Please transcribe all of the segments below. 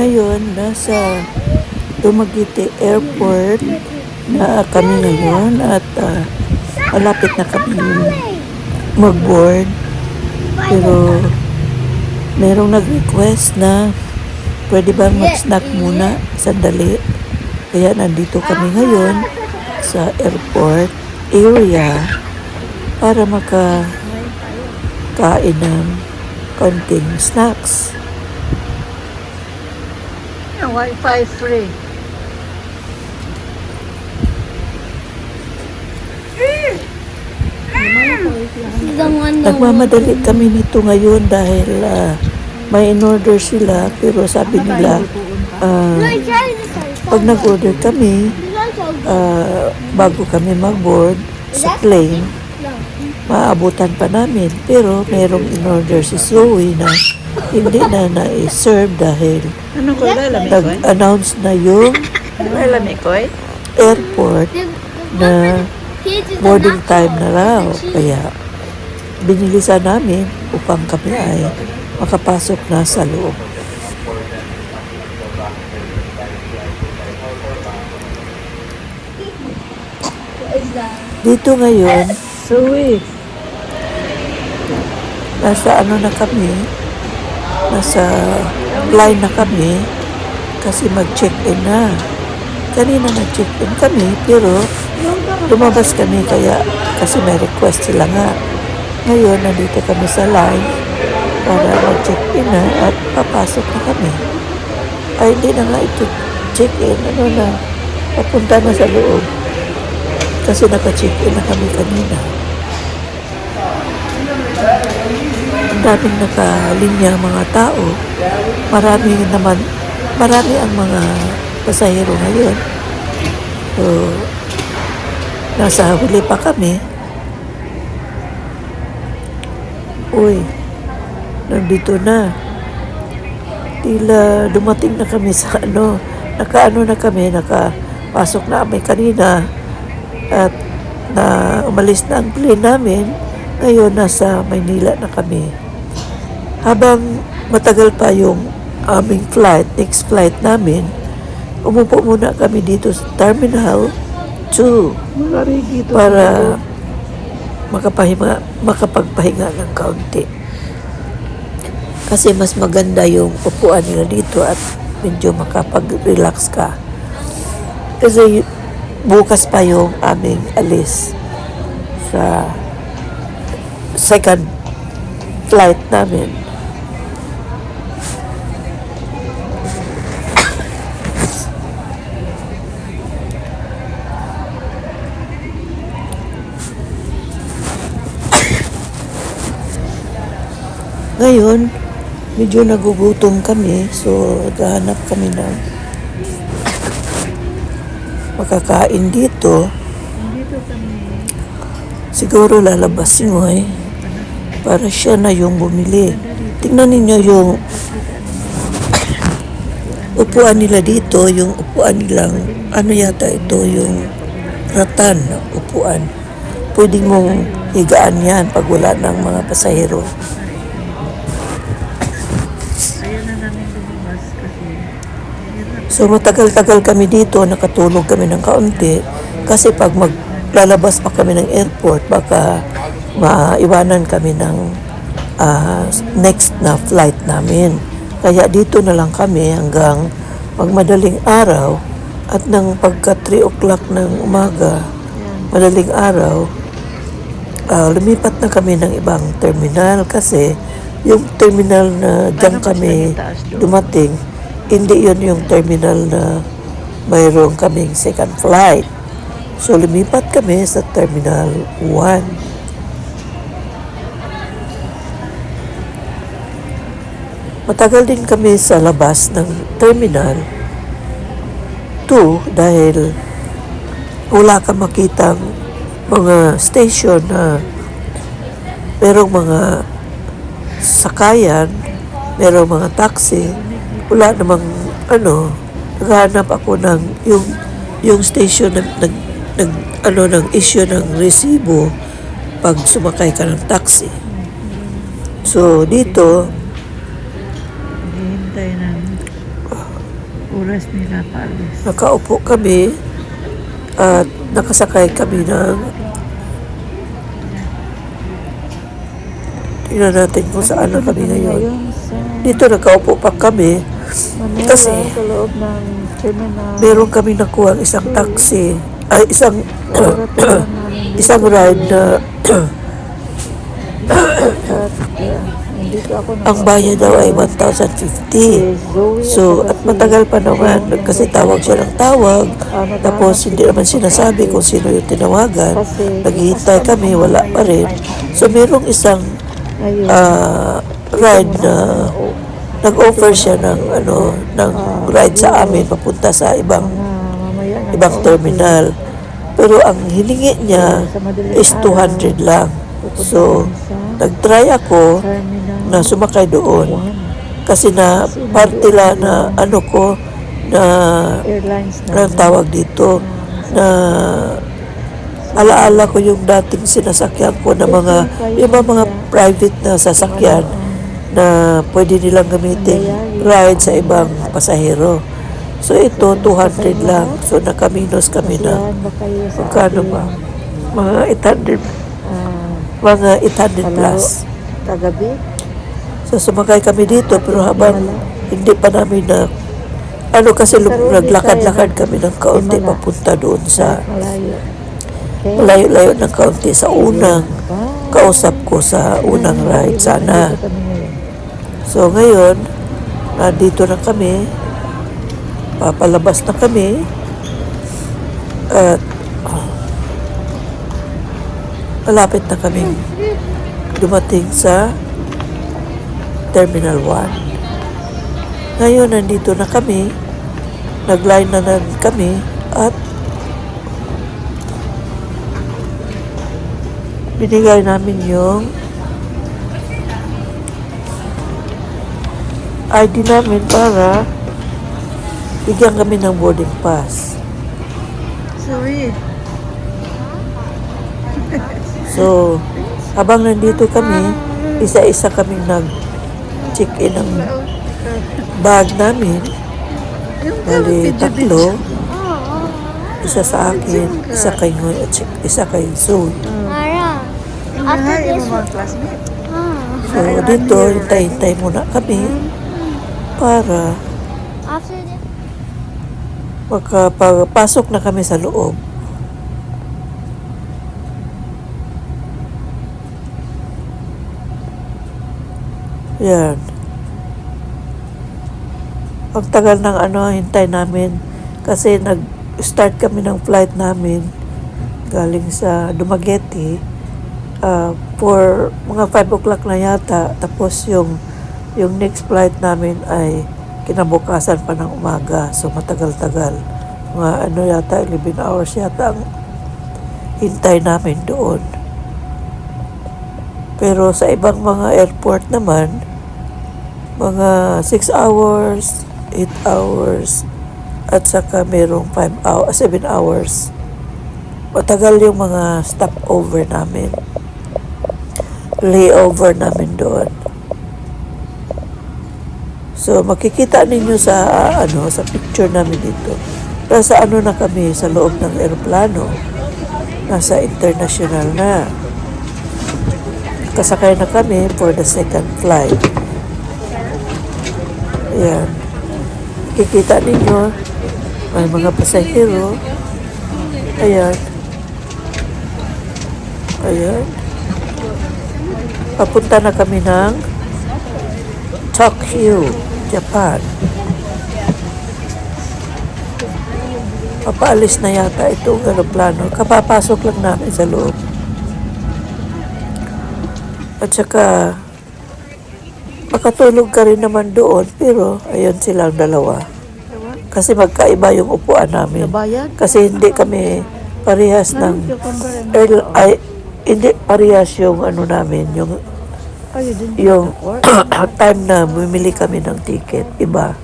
ngayon nasa Dumaguete Airport na kami ngayon at malapit na kami mag-board. Pero merong nag-request na pwede bang mag-snack muna sandali. Kaya nandito kami ngayon sa airport area para makakain ng konting snacks. Wi-Fi free. Nagmamadali kami nito ngayon dahil may in-order sila, pero sabi nila pag nag-order kami bago kami mag-board sa plane, maabutan pa namin. Pero merong in-order si Zoe na hindi na na-serve dahil nag-announce na yung airport na boarding time na raw. Kaya binilisan namin upang kami ay makapasok na sa loob. Dito ngayon, nasa line na kami kasi mag-check-in na. Kanina nag-check-in kami pero lumabas kami kasi may request sila nga. Ngayon nandito kami sa line para mag-check-in na at papasok na kami. Ay hindi na nga ito check-in, papunta na sa loob kasi naka-check-in na kami kanina. Ang daming nakalinya mga tao. Marami ang mga pasahero ngayon. So, nasa huli pa kami. Uy, nandito na. Tila dumating na kami sa nakapasok na kami kanina at umalis na ang plane namin. Ngayon nasa Maynila na kami. Habang matagal pa yung aming next flight namin, umupo muna kami dito sa Terminal 2 para makapagpahinga ng kaunti. Kasi mas maganda yung upuan nila dito at medyo makapag-relax ka. Kasi bukas pa yung aming alis sa second flight namin. Ngayon, medyo nagugutom kami, so naghahanap kami ng makakain dito. Siguro lalabas si Ngoy para siya na yung bumili. Tingnan ninyo yung upuan nila dito, yung upuan nilang, yung ratan na upuan. Pwede mong higaan yan pag wala ng mga pasahero. So matagal-tagal kami dito, nakatulog kami ng kaunti kasi pag maglalabas pa kami ng airport baka maiwanan kami ng next na flight namin. Kaya dito na lang kami hanggang magmadaling araw at nang pagka 3 o'clock ng umaga, madaling araw, lumipat na kami ng ibang terminal kasi yung terminal na dyan kami dumating, hindi yun yung terminal na mayroong kaming second flight. So, lumipat kami sa Terminal 1. Matagal din kami sa labas ng Terminal 2 dahil wala kang makitang mga station na merong mga sakayan, merong mga taxi. Wala namang naghahanap ako ng yung station na ng issue ng resibo pag sumakay ka ng taxi. So dito oras nila paalis? Nakaupo kami at nakasakay kami ng tingnan natin kung saan na kami ngayon. Dito nakaupo pa kami kasi Sa loob ng terminal. meron kami nakuha isang taxi ay isang isang ride na Nandito ako ang bayad daw ay 1,050. So, at matagal pa naman kasi tawag siya ng tawag. Tapos, hindi naman sinasabi kung sino yung tinawagan. Naghihintay kami, wala pa rin. So, merong isang ride na nag-offer siya ng ride sa amin papunta sa ibang terminal. Pero ang hiningi niya is 200 lang. So, nag-try ako na sumakay doon. Kasi na partila na airlines na tawag dito na alaala ko yung dating sinasakyan ko na yung mga private na sasakyan na pwede nilang gamitin ride sa ibang pasahero. So ito 200 lang. So nakaminos kami na magkano ba? Mga 800 plus. Kagabi? So sumakay kami dito pero habang hindi pa namin na kasi naglakad-lakad kami ng kaunti papunta doon sa layo-layo ng kaunti sa unang kausap ko sa unang ride sana. So ngayon, nandito na kami, papalabas na kami at malapit na kami dumating sa Terminal 1. Ngayon, nandito na kami, nag-line na kami at binigay namin yung ID namin para bigyan kami ng boarding pass. Sorry. So, habang nandito kami, isa-isa kaming nag-check-in ng bag namin. Bali, tatlo. Isa sa akin, isa kay Ngoy at isa kay Zoe. Mara, After after this, mga classmate. So, dito, hintay-hintay muna kami para after this, magkapasok na kami sa loob. Yan. Ang tagal ng hintay namin kasi nag-start kami ng flight namin galing sa Dumaguete for mga 5 o'clock na yata. Tapos yung next flight namin ay kinabukasan pa ng umaga. So matagal-tagal. Mga yata 11 hours yata ang hintay namin doon. Pero sa ibang mga airport naman, mga 6 hours, 8 hours, at saka merong 7 hours. Matagal yung mga stopover namin. Layover namin doon. So, makikita ninyo sa picture namin dito. Nasa na kami, sa loob ng eroplano. Nasa international na. Kasakay na kami for the second flight. Ayan. Kikita ninyo, may mga pasahero. Ayan. Ayan. Papunta na kami ng Tokyo, Japan. Papaalis na yata itong aeroplano. Kapapasok lang namin sa loob. At saka, makatulog ka rin naman doon, pero ayun silang dalawa. Kasi magkaiba yung upuan namin. Bayad? Kasi hindi kami parehas ng hindi parehas yung namin, yung time na bumili kami ng ticket, iba.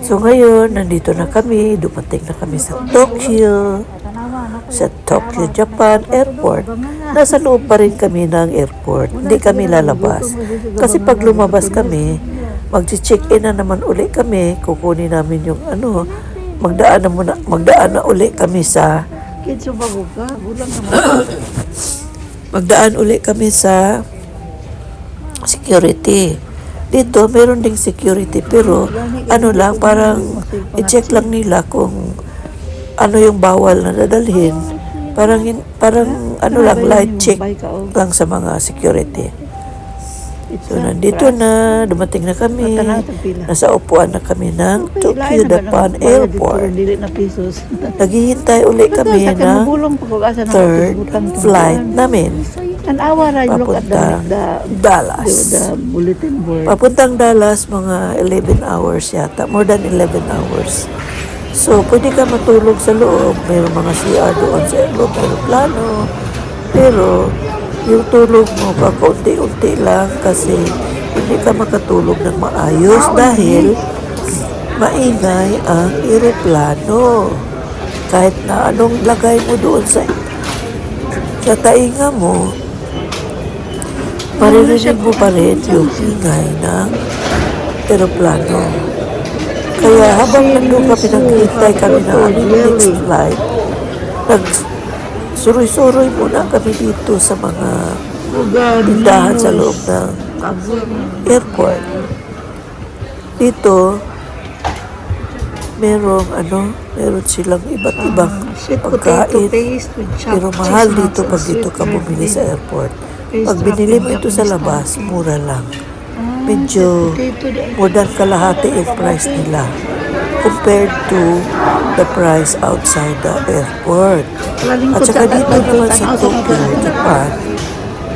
So ngayon, nandito na kami, dumating na kami sa Tokyo, Japan Airport. Nasa loob pa rin kami ng airport, hindi kami lalabas. Kasi pag lumabas kami, Mag-check-in na naman uli kami. Kukunin namin yung magdaan na uli kami sa Kids, bago ka. Bulang naman. magdaan uli kami sa security. Dito, meron ding security pero lang, parang i-check lang nila kung ano yung bawal na dadalhin. Parang lang, light check lang sa mga security. So, nandito na, dumating na kami. Nasa upuan na kami ng Tokyo Japan Airport. Dili na pesos. Naghihintay uli kami ng third flight namin. An hour I look at Papuntang Dallas. the bulletin board. Papuntang Dallas, mga 11 hours yata. More than 11 hours. So, pwede ka matulog sa loob. Mayroong mga CR doon sa loob ng aeroplano. Pero, yung tulog mo pa kaunti-unti lang kasi hindi ka makatulog ng maayos dahil maingay ang aeroplano. Kahit na anong lagay mo doon sa tainga mo, maririnig mo pa rin yung ingay ng aeroplano. Kaya habang nandun kami, naghihintay kami na aming next flight, nagsuroy-suroy muna kami dito sa mga tindahan sa loob ng airport. Dito, meron silang iba't ibang pagkain. Pero mahal dito pag dito ka bumili sa airport. Pag binili mo ito sa labas, mura lang. Medyo more than kalahati yung price nila compared to the price outside the airport. At saka dito naman sa Tokyo, Japan,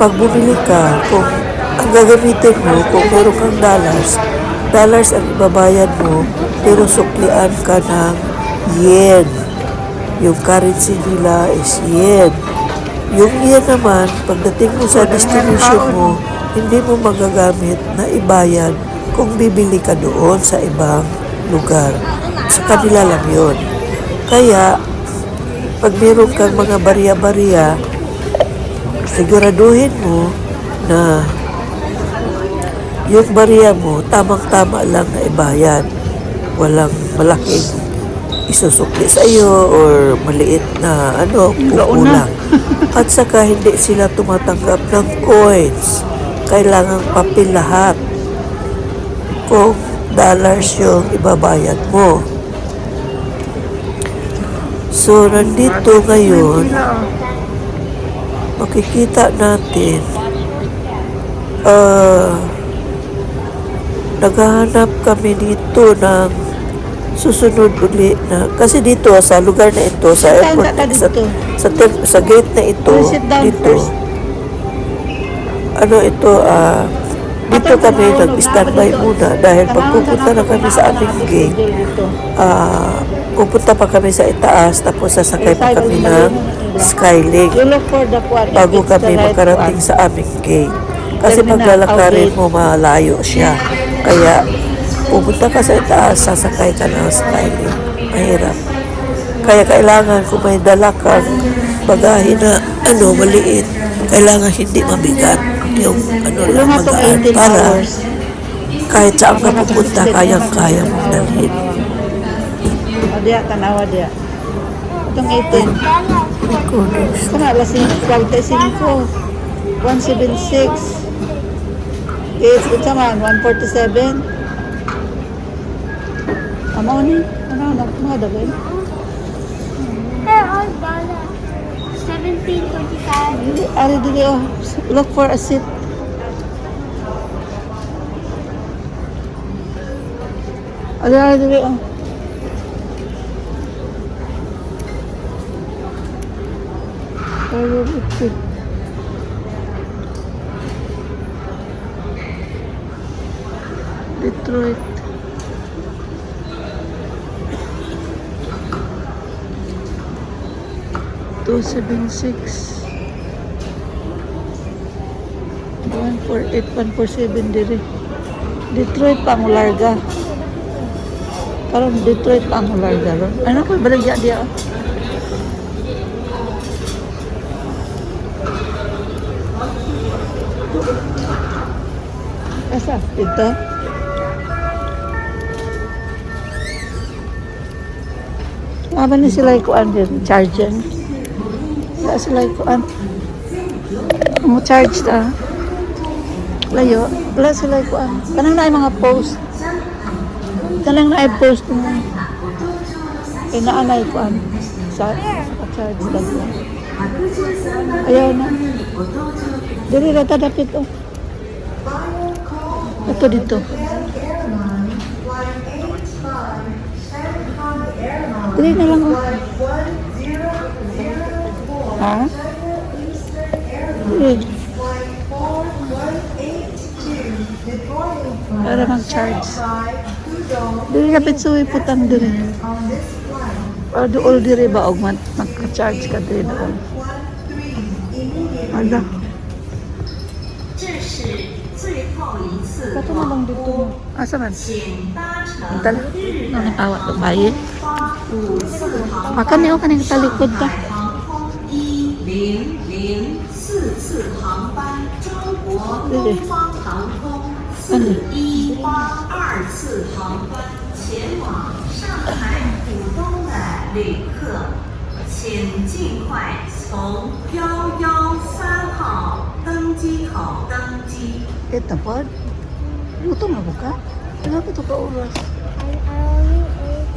pag bumili ka, kung ang gagamitin mo, kung meron kang dollars ang ibabayad mo, pero suklian ka ng yen. Yung currency nila is yen. Yung yen naman, pagdating mo sa destination mo, hindi mo magagamit na ibayad kung bibili ka doon sa ibang lugar. Sa kanila lang yun. Kaya, pag meron kang mga barya-barya, siguraduhin mo na yung barya mo, tamang-tama lang na ibayad. Walang malaking isusukli sa iyo or maliit na kukulang. At saka hindi sila tumatanggap ng coins. Kailangan papel lahat kung dollars yung ibabayad mo. So, nandito ngayon, makikita natin, naghahanap kami dito ng susunod uli na, kasi dito sa lugar na ito, sa airport, sa gate na ito, dito, dito kami nag-standby muna dahil pag pupunta na kami sa aming gate, pupunta pa kami sa itaas tapos sasakay pa kami ng Skylink bago kami makarating sa aming gate. Kasi paglalakarin mo, malayo siya. Kaya pupunta ka sa itaas, sasakay ka ng Skylink. Mahirap. Kaya kailangan kung may dala kang bagahe na maliit, kailangan hindi mabigat yung lang magaan para kahit saan ka pupunta, kayang-kaya mong dalhin. Dia, tanawa dia. Itong 18. Kana, lasing 45. 176. Ito man, 147. Amo ni? Ano ba? Hey, all dollar. 17.25. Hindi, ari dili look for a seat. Ari dili Detroit. $276. 148, 147 dire. Detroit pang larga. Parang Detroit pang larga ron. Ano ko baligya dia? Asa? Ito? Aba ni sila ikuan din, charging. Wala sila ikuan. Mo charge ta. Layo. Wala sila ikuan. Kanang na mga post. Kanang na post mo. Inaanay ikuan. Sa charge lang. Ayaw na. Dili rata dapit oh. Ito dito. Dili na lang oh. Ha? Dili. Para mag-charge. Dili kapit suwi putang diri. O dool diri ba og magka-charge ka diri doon. Ala. Kato na lang dito. Asa man? Tal. Ano awat to bayi? Makan niyo kaning talikod ta. 1004次航班，中国东方航空4182次航班前往上海浦东的旅客，请尽快从113号登机口登机。 Ito po. Luto na buka? Ano ito ka oras? I only ate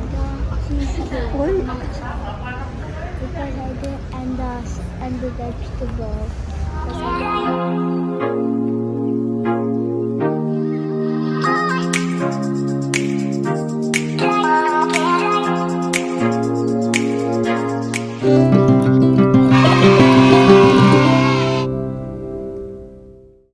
the cheese Uy. because I did and the vegetable.